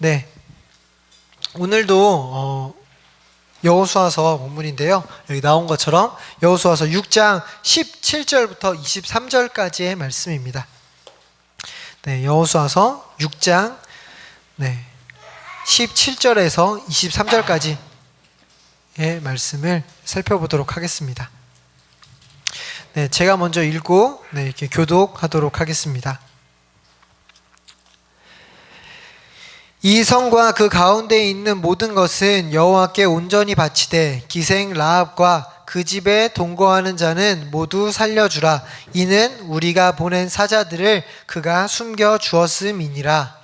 네, 오늘도 여호수아서 본문인데요. 여기 나온 것처럼 여호수아서 6장 17절부터 23절까지의 말씀입니다. 네, 여호수아서 6장 17절에서 23절까지의 말씀을 살펴보도록 하겠습니다. 네, 제가 먼저 읽고 이렇게 교독하도록 하겠습니다. 이 성과 그 가운데에 있는 모든 것은 여호와께 온전히 바치되 기생 라합과 그 집에 동거하는 자는 모두 살려주라. 이는 우리가 보낸 사자들을 그가 숨겨 주었음이니라.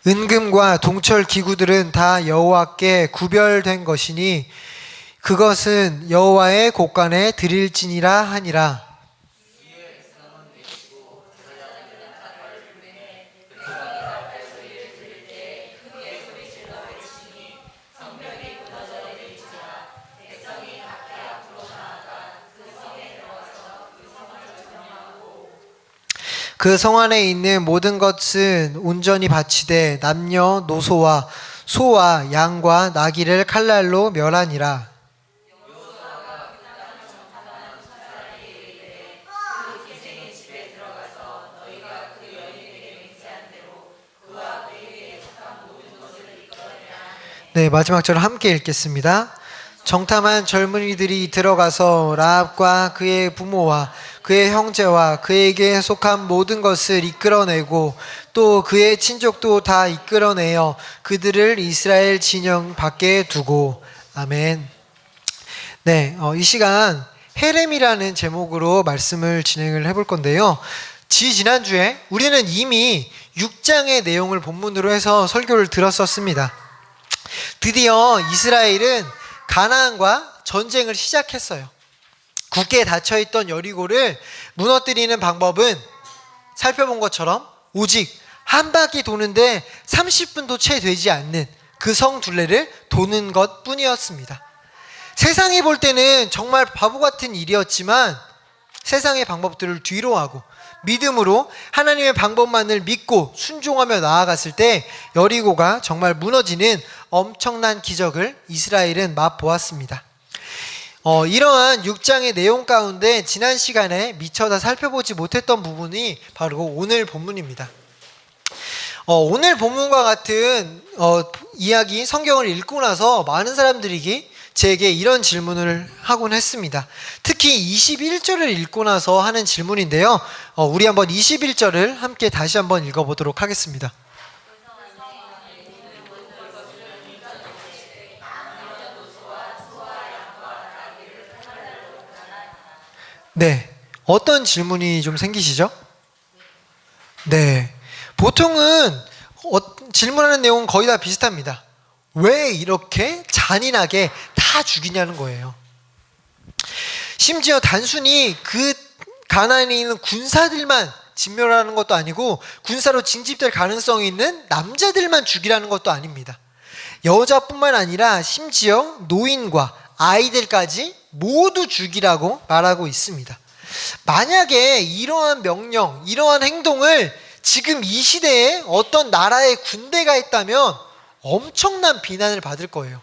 은금과 동철 기구들은 다 여호와께 구별된 것이니 그것은 여호와의 곳간에 드릴지니라 하니라. 그 성 안에 있는 모든 것은 온전히 바치되 남녀노소와 소와 양과 나귀를 칼날로 멸하니라. 네, 마지막 절을 함께 읽겠습니다. 정탐한 젊은이들이 들어가서 라합과 그의 부모와 그의 형제와 그에게 속한 모든 것을 이끌어내고 또 그의 친족도 다 이끌어내어 그들을 이스라엘 진영 밖에 두고. 아멘. 네, 이 시간 헤렘이라는 제목으로 말씀을 진행을 해볼 건데요. 지난주에 우리는 이미 6장의 내용을 본문으로 해서 설교를 들었었습니다. 드디어 이스라엘은 가나안과 전쟁을 시작했어요. 굳게 닫혀있던 여리고를 무너뜨리는 방법은 살펴본 것처럼 오직 한 바퀴 도는데 30분도 채 되지 않는 그 성 둘레를 도는 것 뿐이었습니다. 세상이 볼 때는 정말 바보 같은 일이었지만 세상의 방법들을 뒤로하고 믿음으로 하나님의 방법만을 믿고 순종하며 나아갔을 때 여리고가 정말 무너지는 엄청난 기적을 이스라엘은 맛보았습니다. 이러한 6장의 내용 가운데 지난 시간에 미처 다 살펴보지 못했던 부분이 바로 오늘 본문입니다. 오늘 본문과 같은 이야기 성경을 읽고 나서 많은 사람들이 제게 이런 질문을 하곤 했습니다. 특히 21절을 읽고 나서 하는 질문인데요. 우리 한번 21절을 함께 다시 한번 읽어보도록 하겠습니다. 네, 어떤 질문이 좀 생기시죠? 네, 보통은 질문하는 내용은 거의 다 비슷합니다. 왜 이렇게 잔인하게 다 죽이냐는 거예요. 심지어 단순히 그 가나안에 있는 군사들만 진멸하는 것도 아니고 군사로 징집될 가능성이 있는 남자들만 죽이라는 것도 아닙니다. 여자뿐만 아니라 심지어 노인과 아이들까지 모두 죽이라고 말하고 있습니다. 만약에 이러한 명령, 이러한 행동을 지금 이 시대에 어떤 나라의 군대가 했다면 엄청난 비난을 받을 거예요.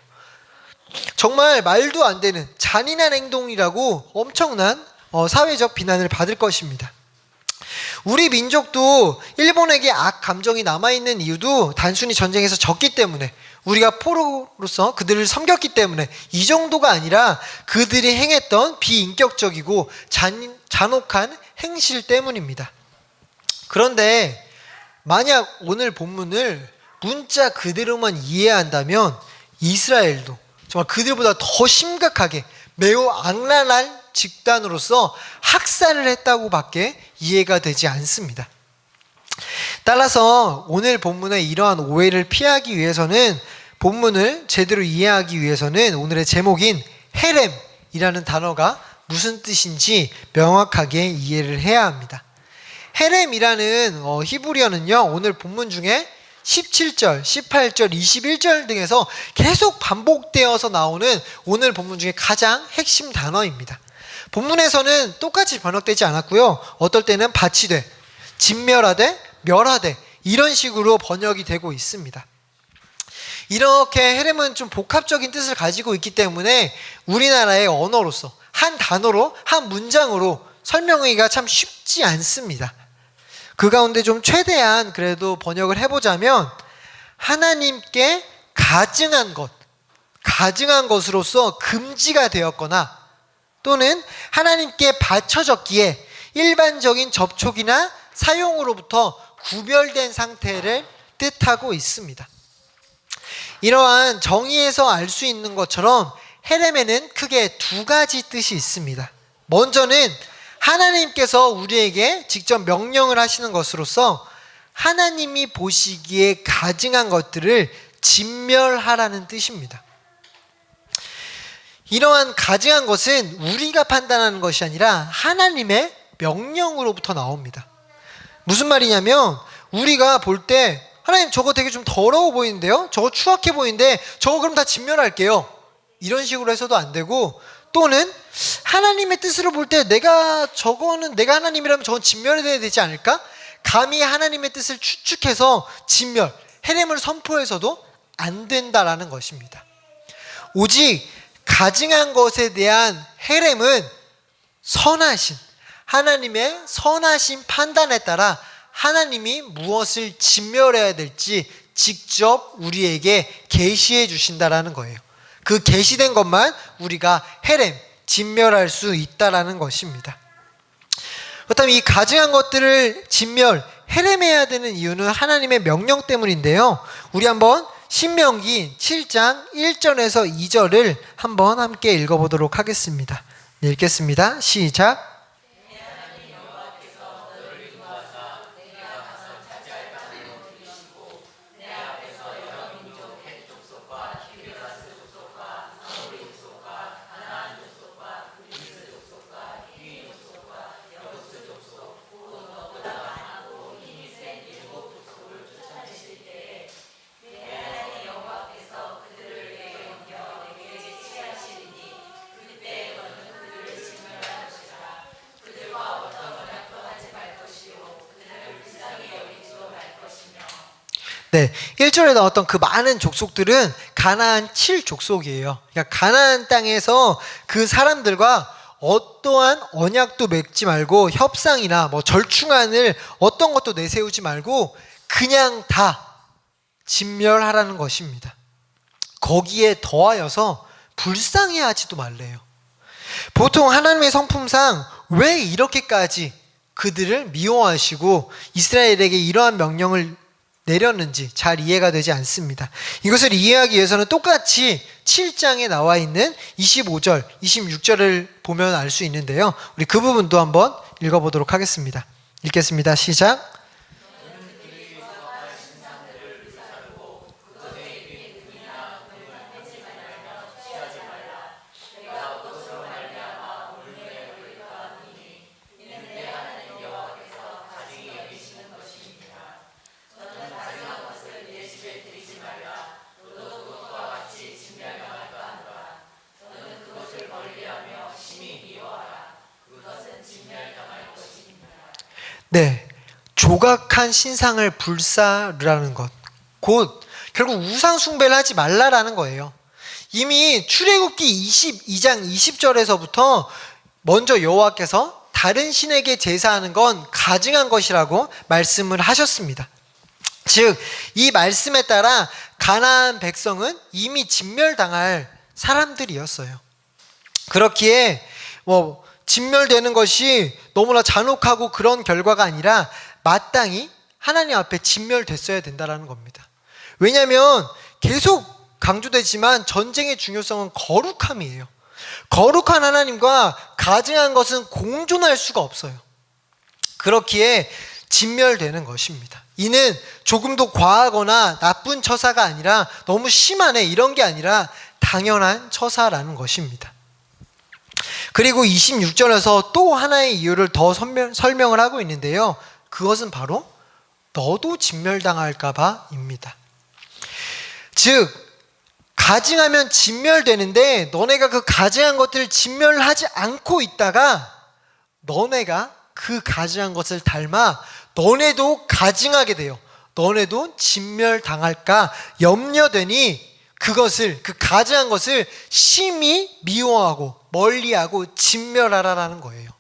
정말 말도 안 되는 잔인한 행동이라고 엄청난 사회적 비난을 받을 것입니다. 우리 민족도 일본에게 악 감정이 남아있는 이유도 단순히 전쟁에서 졌기 때문에, 우리가 포로로서 그들을 섬겼기 때문에 이 정도가 아니라 그들이 행했던 비인격적이고 잔혹한 행실 때문입니다. 그런데 만약 오늘 본문을 문자 그대로만 이해한다면 이스라엘도 정말 그들보다 더 심각하게 매우 악랄한 집단으로서 학살을 했다고 밖에 이해가 되지 않습니다. 따라서 오늘 본문의 이러한 오해를 피하기 위해서는, 본문을 제대로 이해하기 위해서는 오늘의 제목인 헤렘이라는 단어가 무슨 뜻인지 명확하게 이해를 해야 합니다. 헤렘이라는 히브리어는요, 오늘 본문 중에 17절, 18절, 21절 등에서 계속 반복되어서 나오는 오늘 본문 중에 가장 핵심 단어입니다. 본문에서는 똑같이 번역되지 않았고요. 어떨 때는 바치되, 진멸하되, 멸하되 이런 식으로 번역이 되고 있습니다. 이렇게 헤렘은 좀 복합적인 뜻을 가지고 있기 때문에 우리나라의 언어로서 한 단어로, 한 문장으로 설명하기가 참 쉽지 않습니다. 그 가운데 좀 최대한 그래도 번역을 해보자면 하나님께 가증한 것, 가증한 것으로서 금지가 되었거나 또는 하나님께 바쳐졌기에 일반적인 접촉이나 사용으로부터 구별된 상태를 뜻하고 있습니다. 이러한 정의에서 알 수 있는 것처럼 헤렘에는 크게 두 가지 뜻이 있습니다. 먼저는 하나님께서 우리에게 직접 명령을 하시는 것으로서 하나님이 보시기에 가증한 것들을 진멸하라는 뜻입니다. 이러한 가증한 것은 우리가 판단하는 것이 아니라 하나님의 명령으로부터 나옵니다. 무슨 말이냐면 우리가 볼 때 하나님 저거 되게 좀 더러워 보이는데요? 저거 추악해 보이는데 저거 그럼 다 진멸할게요. 이런 식으로 해서도 안 되고, 또는 하나님의 뜻으로 볼 때 내가 하나님이라면 저건 진멸해야 되지 않을까? 감히 하나님의 뜻을 추측해서 진멸, 헤렘을 선포해서도 안 된다라는 것입니다. 오직 가증한 것에 대한 헤렘은 선하신, 하나님의 선하신 판단에 따라 하나님이 무엇을 진멸해야 될지 직접 우리에게 계시해 주신다라는 거예요. 그 계시된 것만 우리가 헤렘, 진멸할 수 있다라는 것입니다. 그렇다면 이 가증한 것들을 진멸, 헤렘해야 되는 이유는 하나님의 명령 때문인데요. 우리 한번 신명기 7장 1절에서 2절을 한번 함께 읽어보도록 하겠습니다. 네, 읽겠습니다. 시작. 네, 1절에 나왔던 그 많은 족속들은 가나안 7족속이에요. 그러니까 가나안 땅에서 그 사람들과 어떠한 언약도 맺지 말고 협상이나 뭐 절충안을 어떤 것도 내세우지 말고 그냥 다 진멸하라는 것입니다. 거기에 더하여서 불쌍해하지도 말래요. 보통 하나님의 성품상 왜 이렇게까지 그들을 미워하시고 이스라엘에게 이러한 명령을 내렸는지 잘 이해가 되지 않습니다. 이것을 이해하기 위해서는 똑같이 7장에 나와 있는 25절, 26절을 보면 알 수 있는데요. 우리 그 부분도 한번 읽어보도록 하겠습니다. 읽겠습니다. 시작. 네, 조각한 신상을 불사르라는 것, 곧 결국 우상 숭배를 하지 말라라는 거예요. 이미 출애굽기 22장 20절에서부터 먼저 여호와께서 다른 신에게 제사하는 건 가증한 것이라고 말씀을 하셨습니다. 즉, 이 말씀에 따라 가나안 백성은 이미 진멸당할 사람들이었어요. 그렇기에 진멸되는 것이 너무나 잔혹하고 그런 결과가 아니라 마땅히 하나님 앞에 진멸됐어야 된다는 겁니다. 왜냐하면 계속 강조되지만 전쟁의 중요성은 거룩함이에요. 거룩한 하나님과 가증한 것은 공존할 수가 없어요. 그렇기에 진멸되는 것입니다. 이는 조금도 과하거나 나쁜 처사가 아니라 너무 심하네 이런 게 아니라 당연한 처사라는 것입니다. 그리고 26절에서 또 하나의 이유를 더 설명을 하고 있는데요. 그것은 바로 너도 진멸당할까 봐입니다. 즉 가증하면 진멸되는데 너네가 그 가증한 것들을 진멸하지 않고 있다가 너네가 그 가증한 것을 닮아 너네도 가증하게 돼요. 너네도 진멸당할까 염려되니 그것을, 그 가증한 것을 심히 미워하고 멀리하고 진멸하라라는 거예요.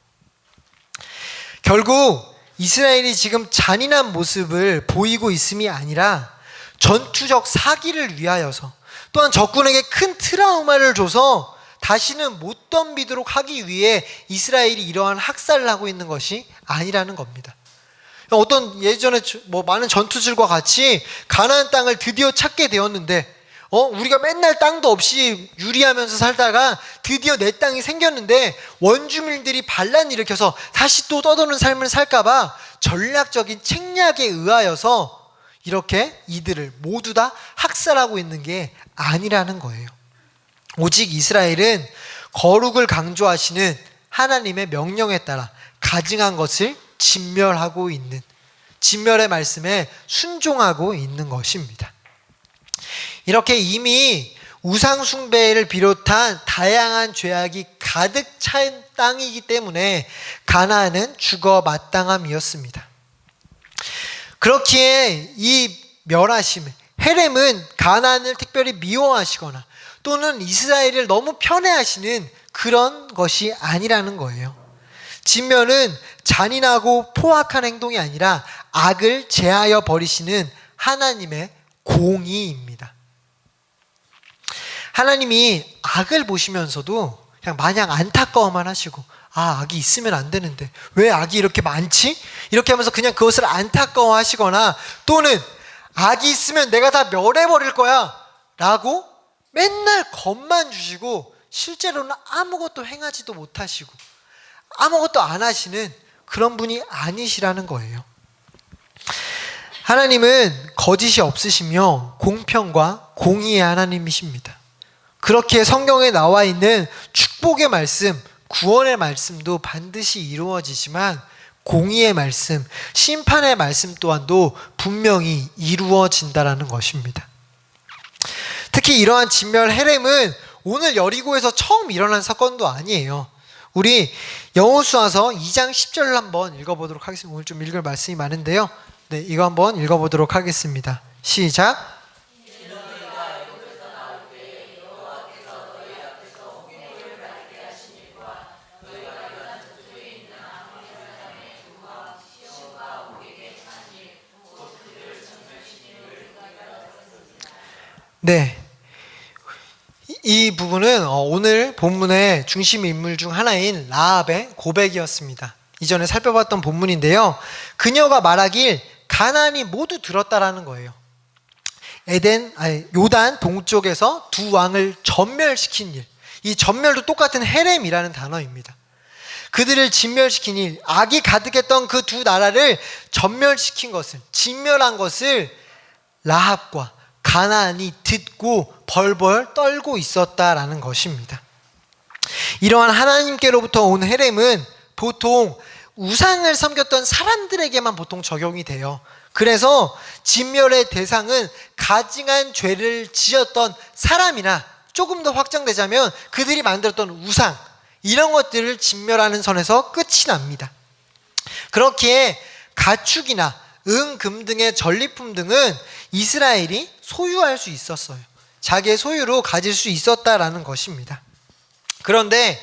결국 이스라엘이 지금 잔인한 모습을 보이고 있음이 아니라 전투적 사기를 위하여서, 또한 적군에게 큰 트라우마를 줘서 다시는 못 덤비도록 하기 위해 이스라엘이 이러한 학살을 하고 있는 것이 아니라는 겁니다. 어떤 예전에 많은 전투들과 같이 가나안 땅을 드디어 찾게 되었는데 우리가 맨날 땅도 없이 유리하면서 살다가 드디어 내 땅이 생겼는데 원주민들이 반란 일으켜서 다시 또 떠도는 삶을 살까봐 전략적인 책략에 의하여서 이렇게 이들을 모두 다 학살하고 있는 게 아니라는 거예요. 오직 이스라엘은 거룩을 강조하시는 하나님의 명령에 따라 가증한 것을 진멸하고 있는, 진멸의 말씀에 순종하고 있는 것입니다. 이렇게 이미 우상숭배를 비롯한 다양한 죄악이 가득 찬 땅이기 때문에 가나안은 죽어 마땅함이었습니다. 그렇기에 이 멸하심, 헤렘은 가나안을 특별히 미워하시거나 또는 이스라엘을 너무 편애하시는 그런 것이 아니라는 거예요. 진멸은 잔인하고 포악한 행동이 아니라 악을 제하여 버리시는 하나님의 공의입니다. 하나님이 악을 보시면서도 그냥 마냥 안타까워만 하시고, 악이 있으면 안 되는데 왜 악이 이렇게 많지? 이렇게 하면서 그냥 그것을 안타까워 하시거나, 또는 악이 있으면 내가 다 멸해버릴 거야 라고 맨날 겁만 주시고 실제로는 아무것도 행하지도 못하시고 아무것도 안 하시는 그런 분이 아니시라는 거예요. 하나님은 거짓이 없으시며 공평과 공의의 하나님이십니다. 그렇게 성경에 나와 있는 축복의 말씀, 구원의 말씀도 반드시 이루어지지만 공의의 말씀, 심판의 말씀 또한도 분명히 이루어진다라는 것입니다. 특히 이러한 진멸 헤렘은 오늘 여리고에서 처음 일어난 사건도 아니에요. 우리 여호수아서 2장 10절을 한번 읽어보도록 하겠습니다. 오늘 좀 읽을 말씀이 많은데요. 네, 이거 한번 읽어보도록 하겠습니다. 시작. 네, 이 부분은 오늘 본문의 중심 인물 중 하나인 라합의 고백이었습니다. 이전에 살펴봤던 본문인데요, 그녀가 말하길 가나안이 모두 들었다라는 거예요. 요단 동쪽에서 두 왕을 전멸시킨 일, 이 전멸도 똑같은 헤렘이라는 단어입니다. 그들을 진멸시킨 일, 악이 가득했던 그 두 나라를 전멸시킨 것을, 진멸한 것을 라합과 가나안이 듣고 벌벌 떨고 있었다라는 것입니다. 이러한 하나님께로부터 온 헤렘은 보통 우상을 섬겼던 사람들에게만 보통 적용이 돼요. 그래서 진멸의 대상은 가증한 죄를 지었던 사람이나, 조금 더 확장되자면 그들이 만들었던 우상, 이런 것들을 진멸하는 선에서 끝이 납니다. 그렇기에 가축이나 은, 금 등의 전리품 등은 이스라엘이 소유할 수 있었어요. 자기의 소유로 가질 수 있었다라는 것입니다. 그런데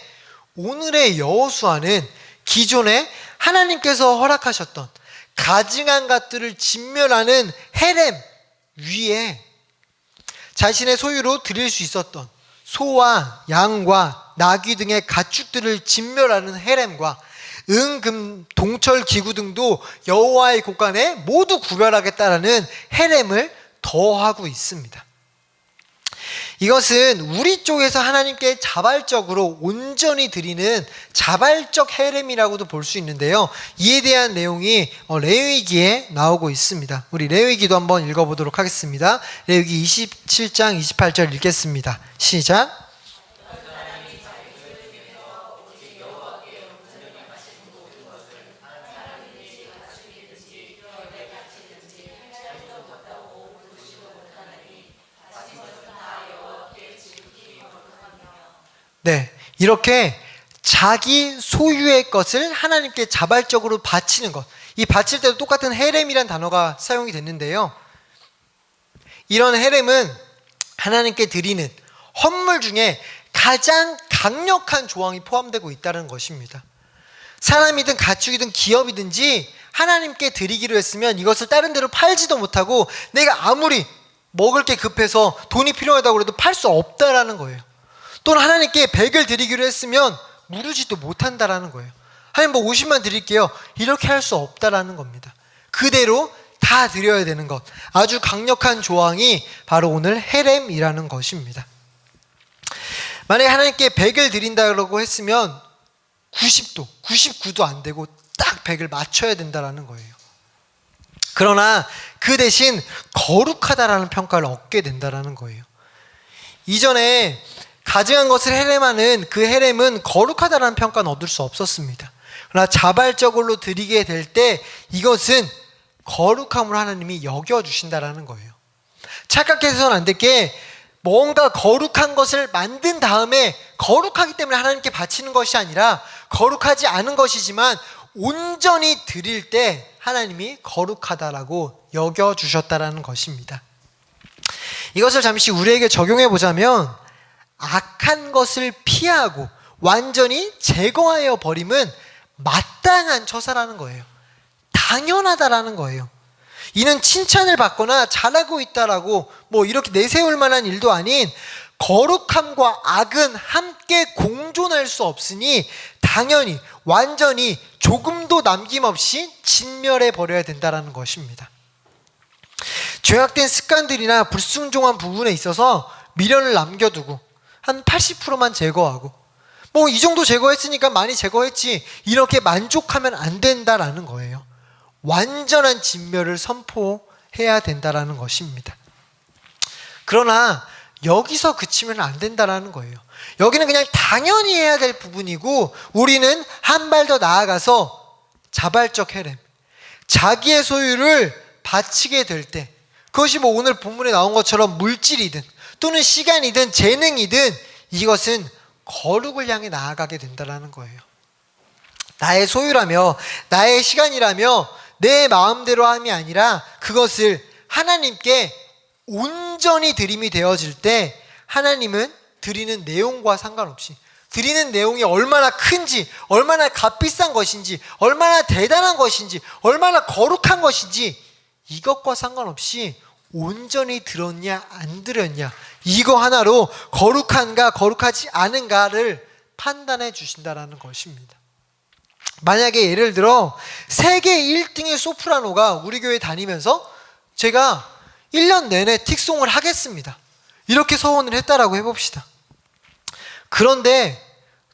오늘의 여호수아는 기존에 하나님께서 허락하셨던 가증한 것들을 진멸하는 헤렘 위에 자신의 소유로 드릴 수 있었던 소와 양과 나귀 등의 가축들을 진멸하는 헤렘과 은, 금, 동철 기구 등도 여호와의 곳간에 모두 구별하겠다라는 헤렘을 더하고 있습니다. 이것은 우리 쪽에서 하나님께 자발적으로 온전히 드리는 자발적 헤렘이라고도 볼 수 있는데요, 이에 대한 내용이 레위기에 나오고 있습니다. 우리 레위기도 한번 읽어보도록 하겠습니다. 레위기 27장 28절 읽겠습니다. 시작. 네, 이렇게 자기 소유의 것을 하나님께 자발적으로 바치는 것. 이 바칠 때도 똑같은 헤렘이란 단어가 사용이 됐는데요. 이런 헤렘은 하나님께 드리는 헌물 중에 가장 강력한 조항이 포함되고 있다는 것입니다. 사람이든 가축이든 기업이든지 하나님께 드리기로 했으면 이것을 다른 데로 팔지도 못하고 내가 아무리 먹을 게 급해서 돈이 필요하다고 해도 팔 수 없다라는 거예요. 또는 하나님께 100을 드리기로 했으면 무르지도 못한다라는 거예요. 하나님 50만 드릴게요. 이렇게 할 수 없다라는 겁니다. 그대로 다 드려야 되는 것. 아주 강력한 조항이 바로 오늘 헤렘이라는 것입니다. 만약에 하나님께 100을 드린다고 했으면 90도, 99도 안 되고 딱 100을 맞춰야 된다라는 거예요. 그러나 그 대신 거룩하다라는 평가를 얻게 된다라는 거예요. 이전에 가증한 것을 헤렘하는 그 헤렘은 거룩하다라는 평가는 얻을 수 없었습니다. 그러나 자발적으로 드리게 될 때 이것은 거룩함으로 하나님이 여겨주신다라는 거예요. 착각해서는 안 될 게 뭔가 거룩한 것을 만든 다음에 거룩하기 때문에 하나님께 바치는 것이 아니라 거룩하지 않은 것이지만 온전히 드릴 때 하나님이 거룩하다라고 여겨주셨다라는 것입니다. 이것을 잠시 우리에게 적용해 보자면 악한 것을 피하고 완전히 제거하여 버림은 마땅한 처사라는 거예요. 당연하다라는 거예요. 이는 칭찬을 받거나 잘하고 있다라고 이렇게 내세울 만한 일도 아닌 거룩함과 악은 함께 공존할 수 없으니 당연히 완전히 조금도 남김없이 진멸해 버려야 된다는 것입니다. 죄악된 습관들이나 불순종한 부분에 있어서 미련을 남겨두고 한 80%만 제거하고 이 정도 제거했으니까 많이 제거했지 이렇게 만족하면 안 된다라는 거예요. 완전한 진멸을 선포해야 된다라는 것입니다. 그러나 여기서 그치면 안 된다라는 거예요. 여기는 그냥 당연히 해야 될 부분이고 우리는 한 발 더 나아가서 자발적 헤렘, 자기의 소유를 바치게 될 때 그것이 오늘 본문에 나온 것처럼 물질이든 또는 시간이든 재능이든 이것은 거룩을 향해 나아가게 된다는 거예요. 나의 소유라며 나의 시간이라며 내 마음대로 함이 아니라 그것을 하나님께 온전히 드림이 되어질 때 하나님은 드리는 내용과 상관없이 드리는 내용이 얼마나 큰지 얼마나 값비싼 것인지 얼마나 대단한 것인지 얼마나 거룩한 것인지 이것과 상관없이 온전히 들었냐 안 들었냐 이거 하나로 거룩한가 거룩하지 않은가를 판단해 주신다는 것입니다. 만약에 예를 들어 세계 1등의 소프라노가 우리 교회 다니면서 제가 1년 내내 틱송을 하겠습니다 이렇게 서원을 했다라고 해봅시다. 그런데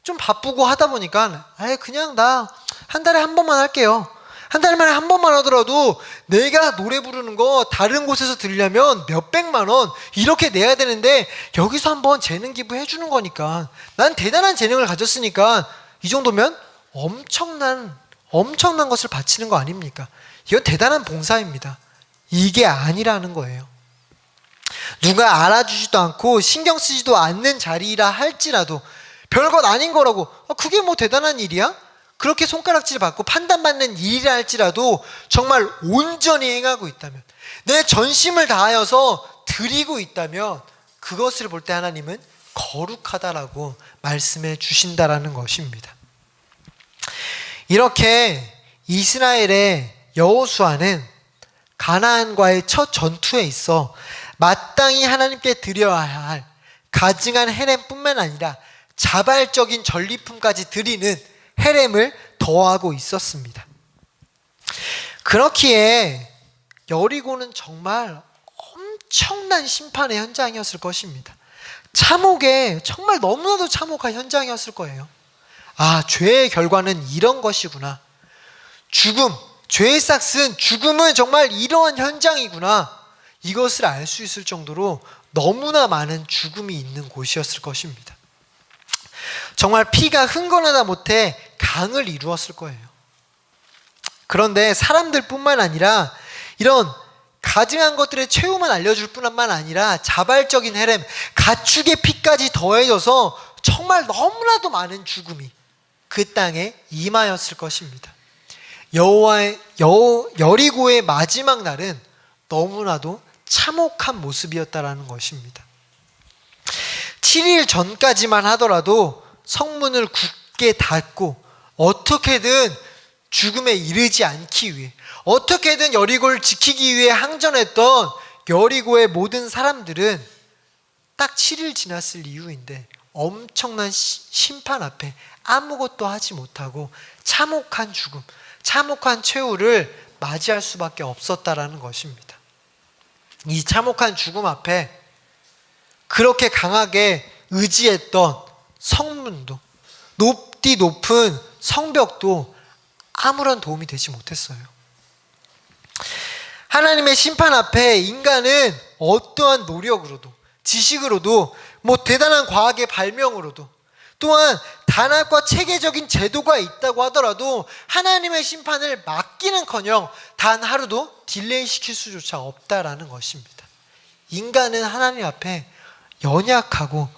좀 바쁘고 하다 보니까 그냥 나 한 달에 한 번만 할게요. 한 달 만에 한 번만 하더라도 내가 노래 부르는 거 다른 곳에서 들으려면 몇백만 원 이렇게 내야 되는데 여기서 한번 재능 기부해 주는 거니까 난 대단한 재능을 가졌으니까 이 정도면 엄청난 것을 바치는 거 아닙니까? 이건 대단한 봉사입니다. 이게 아니라는 거예요. 누가 알아주지도 않고 신경 쓰지도 않는 자리라 할지라도 별것 아닌 거라고 그게 대단한 일이야? 그렇게 손가락질 받고 판단받는 일이라 할지라도 정말 온전히 행하고 있다면 내 전심을 다하여서 드리고 있다면 그것을 볼 때 하나님은 거룩하다라고 말씀해 주신다라는 것입니다. 이렇게 이스라엘의 여호수아는 가나안과의 첫 전투에 있어 마땅히 하나님께 드려야 할 가증한 헤렘뿐만 아니라 자발적인 전리품까지 드리는 헤렘을 더하고 있었습니다. 그렇기에 여리고는 정말 엄청난 심판의 현장이었을 것입니다. 참혹의 정말 너무나도 참혹한 현장이었을 거예요. 죄의 결과는 이런 것이구나. 죽음, 죄의 싹슨 죽음은 정말 이러한 현장이구나. 이것을 알 수 있을 정도로 너무나 많은 죽음이 있는 곳이었을 것입니다. 정말 피가 흥건하다 못해 강을 이루었을 거예요. 그런데 사람들뿐만 아니라 이런 가증한 것들의 최후만 알려줄 뿐만 아니라 자발적인 헤렘, 가축의 피까지 더해져서 정말 너무나도 많은 죽음이 그 땅에 임하였을 것입니다. 여리고의 마지막 날은 너무나도 참혹한 모습이었다라는 것입니다. 7일 전까지만 하더라도 성문을 굳게 닫고 어떻게든 죽음에 이르지 않기 위해, 어떻게든 여리고를 지키기 위해 항전했던 여리고의 모든 사람들은 딱 7일 지났을 이후인데 엄청난 심판 앞에 아무것도 하지 못하고 참혹한 죽음, 참혹한 최후를 맞이할 수밖에 없었다라는 것입니다. 이 참혹한 죽음 앞에 그렇게 강하게 의지했던 성문도, 높디 높은 성벽도 아무런 도움이 되지 못했어요. 하나님의 심판 앞에 인간은 어떠한 노력으로도, 지식으로도, 대단한 과학의 발명으로도, 또한 단합과 체계적인 제도가 있다고 하더라도 하나님의 심판을 막기는커녕 단 하루도 딜레이 시킬 수조차 없다라는 것입니다. 인간은 하나님 앞에 연약하고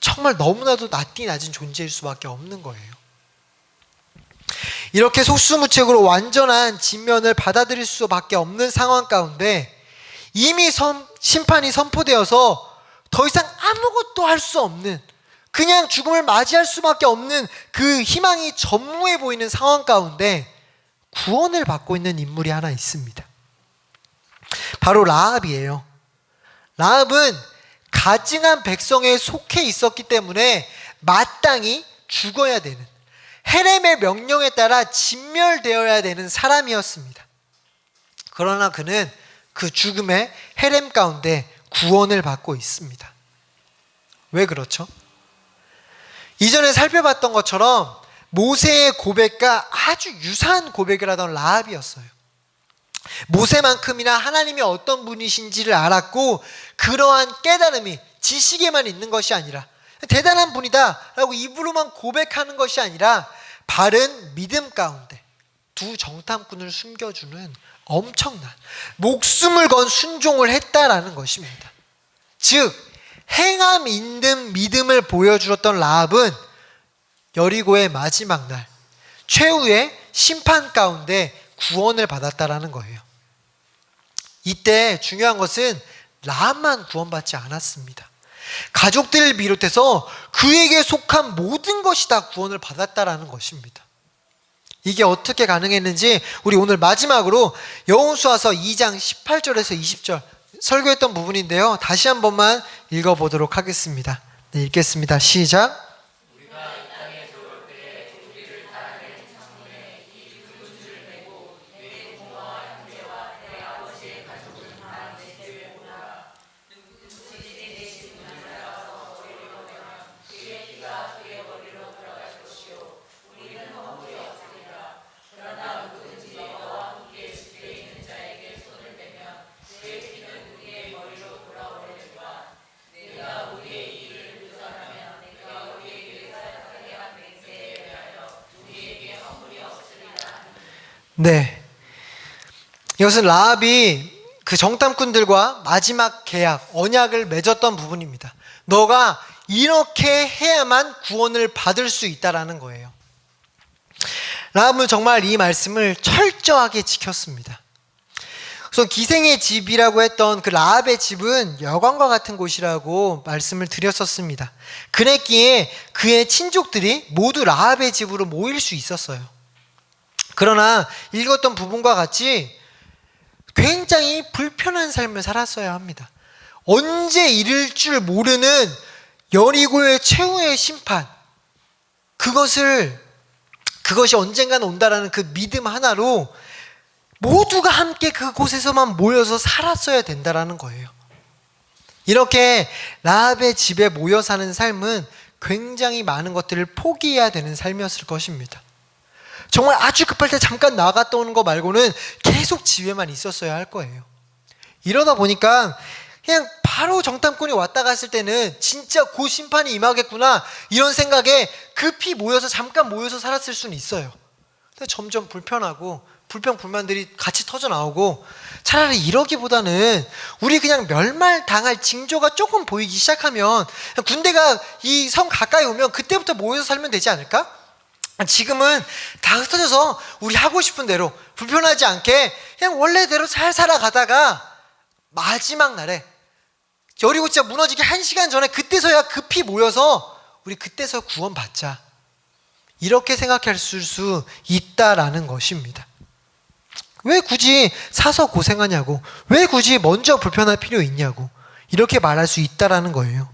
정말 너무나도 낮디 낮은 존재일 수밖에 없는 거예요. 이렇게 속수무책으로 완전한 진면을 받아들일 수밖에 없는 상황 가운데 이미 심판이 선포되어서 더 이상 아무것도 할 수 없는, 그냥 죽음을 맞이할 수밖에 없는 그 희망이 전무해 보이는 상황 가운데 구원을 받고 있는 인물이 하나 있습니다. 바로 라합이에요. 라합은 가증한 백성에 속해 있었기 때문에 마땅히 죽어야 되는, 헤렘의 명령에 따라 진멸되어야 되는 사람이었습니다. 그러나 그는 그 죽음의 헤렘 가운데 구원을 받고 있습니다. 왜 그렇죠? 이전에 살펴봤던 것처럼 모세의 고백과 아주 유사한 고백을 하던 라합이었어요. 모세만큼이나 하나님이 어떤 분이신지를 알았고 그러한 깨달음이 지식에만 있는 것이 아니라 대단한 분이다 라고 입으로만 고백하는 것이 아니라 바른 믿음 가운데 두 정탐꾼을 숨겨주는 엄청난 목숨을 건 순종을 했다라는 것입니다. 즉 행함 있는 믿음을 보여주었던 라합은 여리고의 마지막 날 최후의 심판 가운데 구원을 받았다라는 거예요. 이때 중요한 것은 라합만 구원받지 않았습니다. 가족들을 비롯해서 그에게 속한 모든 것이 다 구원을 받았다라는 것입니다. 이게 어떻게 가능했는지 우리 오늘 마지막으로 여호수아서 2장 18절에서 20절 설교했던 부분인데요. 다시 한 번만 읽어보도록 하겠습니다. 네, 읽겠습니다. 시작. 네, 이것은 라합이 그 정탐꾼들과 마지막 계약, 언약을 맺었던 부분입니다. 너가 이렇게 해야만 구원을 받을 수 있다라는 거예요. 라합은 정말 이 말씀을 철저하게 지켰습니다. 우선 기생의 집이라고 했던 그 라합의 집은 여관과 같은 곳이라고 말씀을 드렸었습니다. 그랬기에 그의 친족들이 모두 라합의 집으로 모일 수 있었어요. 그러나 읽었던 부분과 같이 굉장히 불편한 삶을 살았어야 합니다. 언제 이를 줄 모르는 여리고의 최후의 심판, 그것이 언젠가는 온다라는 그 믿음 하나로 모두가 함께 그곳에서만 모여서 살았어야 된다라는 거예요. 이렇게 라합의 집에 모여 사는 삶은 굉장히 많은 것들을 포기해야 되는 삶이었을 것입니다. 정말 아주 급할 때 잠깐 나갔다 오는 거 말고는 계속 집에만 있었어야 할 거예요. 이러다 보니까 그냥 바로 정탐꾼이 왔다 갔을 때는 진짜 곧 심판이 임하겠구나 이런 생각에 급히 잠깐 모여서 살았을 수는 있어요. 근데 점점 불편하고 불평불만들이 같이 터져 나오고, 차라리 이러기보다는 우리 그냥 멸말당할 징조가 조금 보이기 시작하면, 군대가 이 성 가까이 오면 그때부터 모여서 살면 되지 않을까? 지금은 다 흩어져서 우리 하고 싶은 대로 불편하지 않게 그냥 원래대로 잘 살아가다가 마지막 날에 여리고 진짜 무너지기 1시간 전에 그때서야 급히 모여서 우리 그때서 구원받자, 이렇게 생각할 수 있다라는 것입니다. 왜 굳이 사서 고생하냐고, 왜 굳이 먼저 불편할 필요 있냐고, 이렇게 말할 수 있다라는 거예요.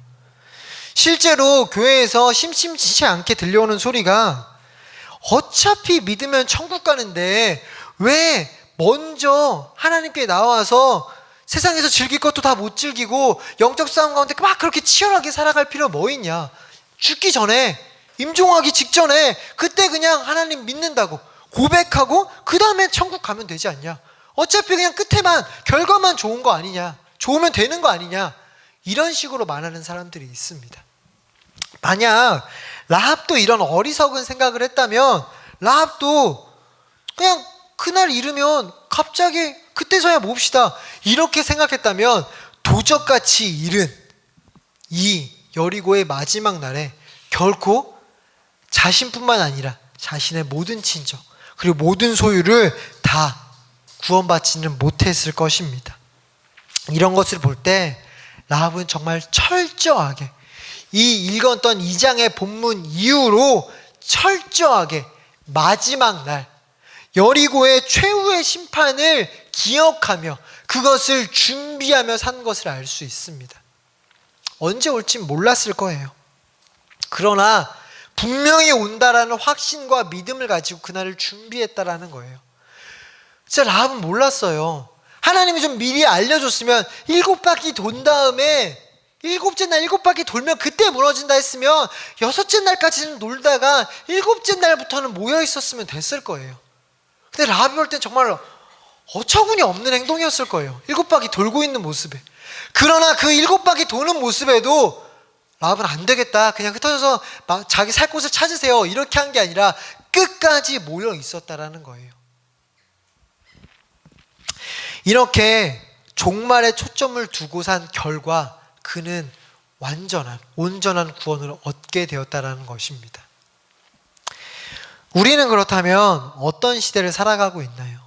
실제로 교회에서 심심치 않게 들려오는 소리가, 어차피 믿으면 천국 가는데 왜 먼저 하나님께 나와서 세상에서 즐길 것도 다 못 즐기고 영적 싸움 가운데 막 그렇게 치열하게 살아갈 필요 뭐 있냐, 죽기 전에, 임종하기 직전에 그때 그냥 하나님 믿는다고 고백하고 그 다음에 천국 가면 되지 않냐, 어차피 그냥 끝에만 결과만 좋은 거 아니냐, 좋으면 되는 거 아니냐, 이런 식으로 말하는 사람들이 있습니다. 만약 라합도 이런 어리석은 생각을 했다면, 라합도 그냥 그날 잃으면 갑자기 그때서야 봅시다, 이렇게 생각했다면 도적같이 잃은 이 여리고의 마지막 날에 결코 자신뿐만 아니라 자신의 모든 친족 그리고 모든 소유를 다 구원받지는 못했을 것입니다. 이런 것을 볼 때 라합은 정말 철저하게 이 읽었던 2장의 본문 이후로 철저하게 마지막 날 여리고의 최후의 심판을 기억하며 그것을 준비하며 산 것을 알 수 있습니다. 언제 올지 몰랐을 거예요. 그러나 분명히 온다라는 확신과 믿음을 가지고 그날을 준비했다라는 거예요. 진짜 라합은 몰랐어요. 하나님이 좀 미리 알려줬으면 7바퀴 돈 다음에 7째 날 7바퀴 돌면 그때 무너진다 했으면 6째 날까지는 놀다가 7째 날부터는 모여 있었으면 됐을 거예요. 근데 라합이 볼 땐 정말 어처구니 없는 행동이었을 거예요. 7바퀴 돌고 있는 모습에. 그러나 그 7바퀴 도는 모습에도 라합은 안 되겠다, 그냥 흩어져서 자기 살 곳을 찾으세요, 이렇게 한 게 아니라 끝까지 모여 있었다라는 거예요. 이렇게 종말에 초점을 두고 산 결과 그는 온전한 구원을 얻게 되었다라는 것입니다. 우리는 그렇다면 어떤 시대를 살아가고 있나요?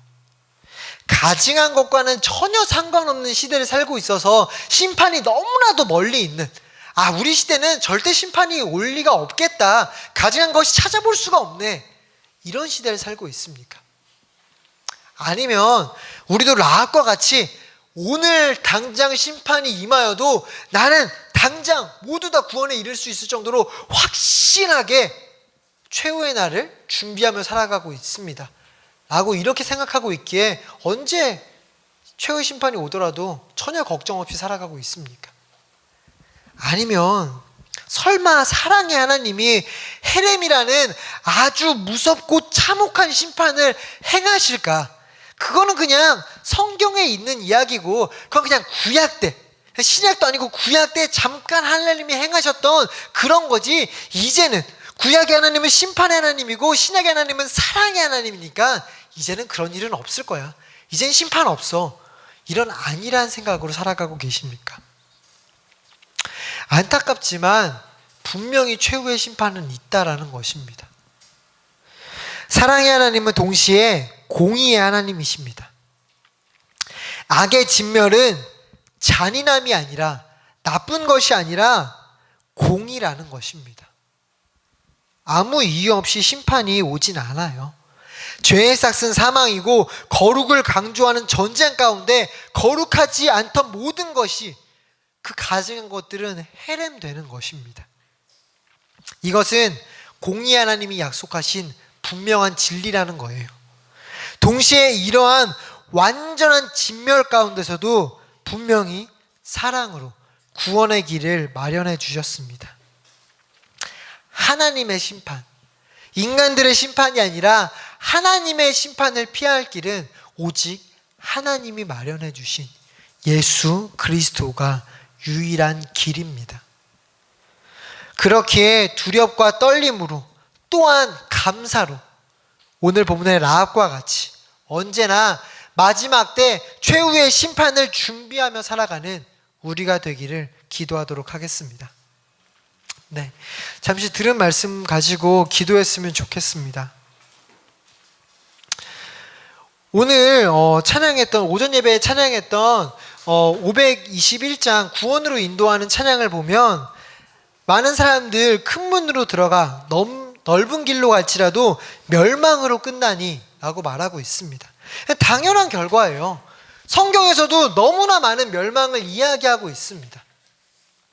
가증한 것과는 전혀 상관없는 시대를 살고 있어서 심판이 너무나도 멀리 있는, 우리 시대는 절대 심판이 올 리가 없겠다, 가증한 것이 찾아볼 수가 없네, 이런 시대를 살고 있습니까? 아니면 우리도 라합과 같이 오늘 당장 심판이 임하여도 나는 당장 모두 다 구원에 이를 수 있을 정도로 확신하게 최후의 날을 준비하며 살아가고 있습니다 라고 이렇게 생각하고 있기에 언제 최후의 심판이 오더라도 전혀 걱정 없이 살아가고 있습니까? 아니면 설마 사랑의 하나님이 헤렘이라는 아주 무섭고 참혹한 심판을 행하실까? 그거는 그냥 성경에 있는 이야기고, 그건 그냥 구약 때, 신약도 아니고 구약 때 잠깐 하나님이 행하셨던 그런 거지, 이제는 구약의 하나님은 심판의 하나님이고 신약의 하나님은 사랑의 하나님이니까 이제는 그런 일은 없을 거야, 이젠 심판 없어, 이런 안일한 생각으로 살아가고 계십니까? 안타깝지만 분명히 최후의 심판은 있다라는 것입니다. 사랑의 하나님은 동시에 공의의 하나님이십니다. 악의 진멸은 잔인함이 아니라, 나쁜 것이 아니라 공의라는 것입니다. 아무 이유 없이 심판이 오진 않아요. 죄의 삭은 사망이고 거룩을 강조하는 전쟁 가운데 거룩하지 않던 모든 것이, 그 가증한 것들은 헤렘되는 것입니다. 이것은 공의 하나님이 약속하신 분명한 진리라는 거예요. 동시에 이러한 완전한 진멸 가운데서도 분명히 사랑으로 구원의 길을 마련해 주셨습니다. 하나님의 심판, 인간들의 심판이 아니라 하나님의 심판을 피할 길은 오직 하나님이 마련해 주신 예수 그리스도가 유일한 길입니다. 그렇기에 두렵과 떨림으로 또한 감사로 오늘 본문의 라합과 같이 언제나 마지막 때 최후의 심판을 준비하며 살아가는 우리가 되기를 기도하도록 하겠습니다. 네, 잠시 들은 말씀 가지고 기도했으면 좋겠습니다. 오늘 찬양했던 오전 예배에 찬양했던 521장 구원으로 인도하는 찬양을 보면 많은 사람들 큰 문으로 들어가 넓은 길로 갈지라도 멸망으로 끝나니 라고 말하고 있습니다. 당연한 결과예요. 성경에서도 너무나 많은 멸망을 이야기하고 있습니다.